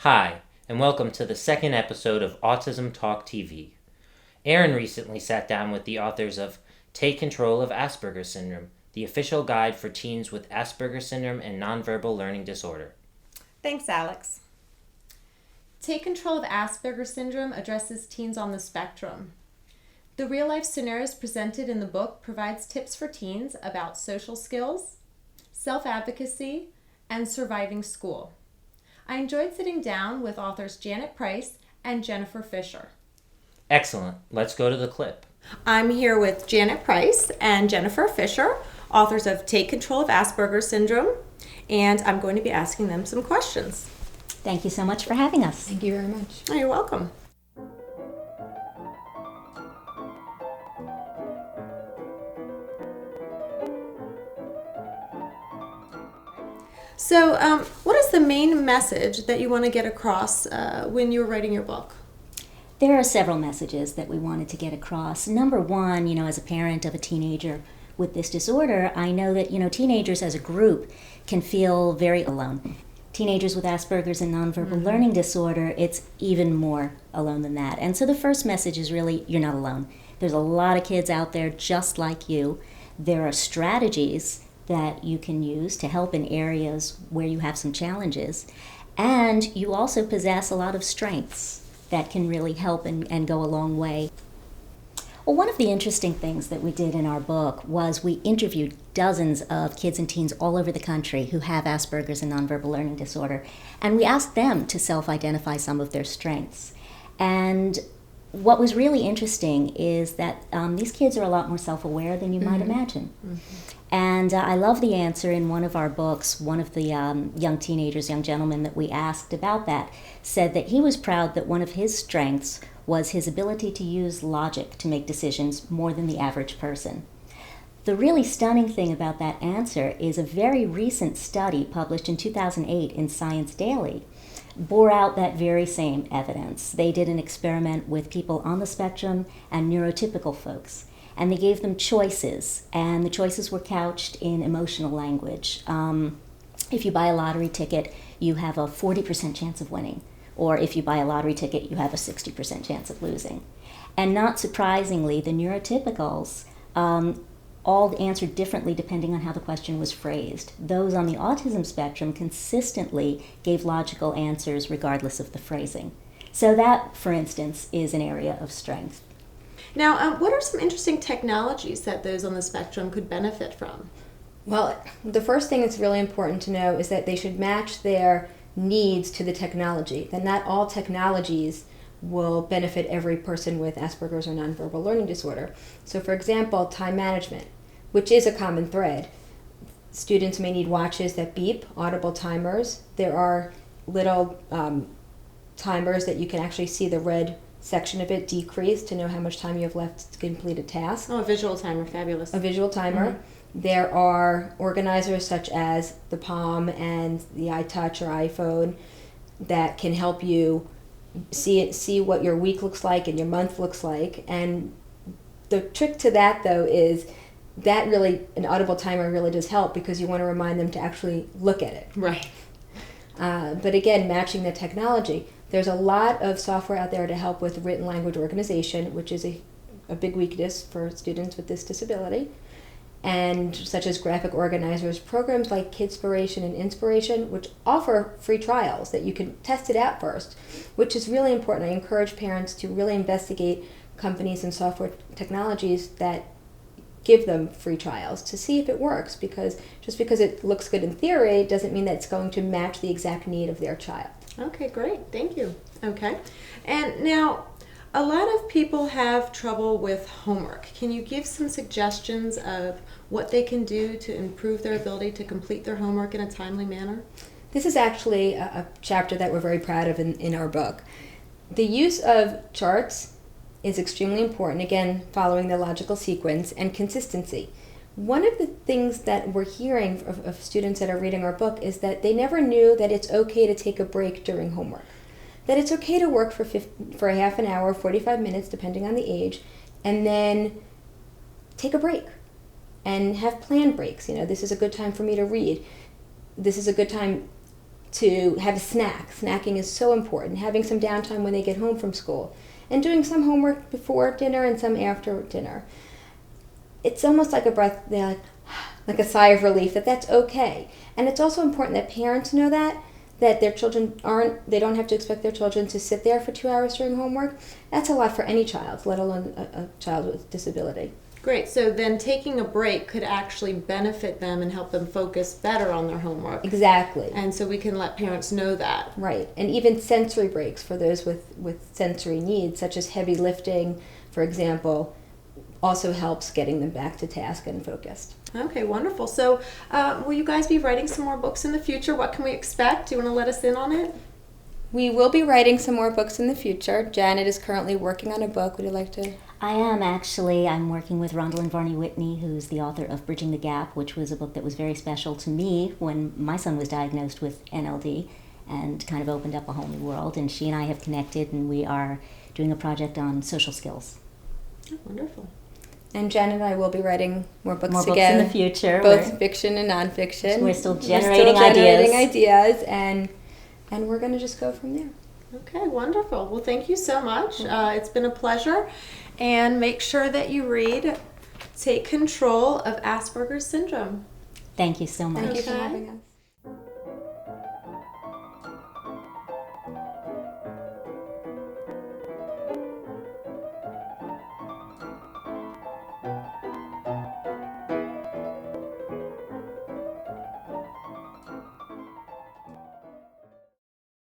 Hi, and welcome to the second episode of Autism Talk TV. Aaron recently sat down with the authors of Take Control of Asperger Syndrome, the official guide for teens with Asperger Syndrome and Nonverbal Learning Disorder. Thanks, Alex. Take Control of Asperger Syndrome addresses teens on the spectrum. The real-life scenarios presented in the book provides tips for teens about social skills, self-advocacy, and surviving school. I enjoyed sitting down with authors Janet Price and Jennifer Fisher. Excellent. Let's go to the clip. I'm here with Janet Price and Jennifer Fisher, authors of Take Control of Asperger Syndrome, and I'm going to be asking them some questions. Thank you so much for having us. Thank you very much. Oh, you're welcome. So, what is the main message that you want to get across when you're writing your book? There are several messages that we wanted to get across. Number one, as a parent of a teenager with this disorder, I know that, teenagers as a group can feel very alone. Teenagers with Asperger's and nonverbal learning disorder, it's even more alone than that. And so the first message is really, you're not alone. There's a lot of kids out there just like you. There are strategies that you can use to help in areas where you have some challenges. And you also possess a lot of strengths that can really help and go a long way. Well, one of the interesting things that we did in our book was we interviewed dozens of kids and teens all over the country who have Asperger's and nonverbal learning disorder, and we asked them to self-identify some of their strengths. And what was really interesting is that these kids are a lot more self-aware than you might imagine. And I love the answer in one of our books. One of the young gentlemen that we asked about that, said that he was proud that one of his strengths was his ability to use logic to make decisions more than the average person. The really stunning thing about that answer is a very recent study published in 2008 in Science Daily bore out that very same evidence. They did an experiment with people on the spectrum and neurotypical folks, and they gave them choices, and the choices were couched in emotional language. If you buy a lottery ticket, you have a 40% chance of winning, or if you buy a lottery ticket, you have a 60% chance of losing. And not surprisingly, the neurotypicals all answered differently depending on how the question was phrased. Those on the autism spectrum consistently gave logical answers regardless of the phrasing. So that, for instance, is an area of strength. Now, what are some interesting technologies that those on the spectrum could benefit from? Well, the first thing that's really important to know is that they should match their needs to the technology. That not all technologies will benefit every person with Asperger's or nonverbal learning disorder. So for example, time management, which is a common thread. Students may need watches that beep, audible timers. There are little timers that you can actually see the red section of it decrease to know how much time you have left to complete a task. Oh, a visual timer, fabulous. A visual timer. There are organizers such as the Palm and the iTouch or iPhone that can help you see what your week looks like and your month looks like. And the trick to that, though, is that really, an audible timer really does help because you want to remind them to actually look at it. Right. But again, matching the technology. There's a lot of software out there to help with written language organization, which is a big weakness for students with this disability. And such as graphic organizers, programs like Kidspiration and Inspiration, which offer free trials that you can test it out first, which is really important. I encourage parents to really investigate companies and software technologies that give them free trials to see if it works, because just because it looks good in theory doesn't mean that it's going to match the exact need of their child. Okay, great. Thank you. Okay. And now, a lot of people have trouble with homework. Can you give some suggestions of what they can do to improve their ability to complete their homework in a timely manner? This is actually a chapter that we're very proud of in our book. The use of charts is extremely important, again, following the logical sequence, and consistency. One of the things that we're hearing of students that are reading our book is that they never knew that it's okay to take a break during homework. That it's okay to work for a half an hour, 45 minutes, depending on the age, and then take a break and have planned breaks. This is a good time for me to read. This is a good time to have a snack. Snacking is so important. Having some downtime when they get home from school. And doing some homework before dinner and some after dinner. It's almost like a breath, they're like a sigh of relief that that's okay. And it's also important that parents know that their children they don't have to expect their children to sit there for 2 hours during homework. That's a lot for any child, let alone a child with disability. Great. So then taking a break could actually benefit them and help them focus better on their homework. Exactly. And so we can let parents know that. Right. And even sensory breaks for those with sensory needs, such as heavy lifting, for example, also helps getting them back to task and focused. Okay, wonderful. So will you guys be writing some more books in the future? What can we expect? Do you want to let us in on it? We will be writing some more books in the future. Janet is currently working on a book. Would you like to? I am actually. I'm working with Rondell Varney Whitney, who's the author of Bridging the Gap, which was a book that was very special to me when my son was diagnosed with NLD and kind of opened up a whole new world. And she and I have connected, and we are doing a project on social skills. Oh, wonderful. And Janet and I will be writing more books More together. books in the future. Both fiction and nonfiction. We're still generating ideas. And we're going to just go from there. Okay, wonderful. Well, thank you so much. It's been a pleasure. And make sure that you read Take Control of Asperger's Syndrome. Thank you so much. Thank you for Okay. having us.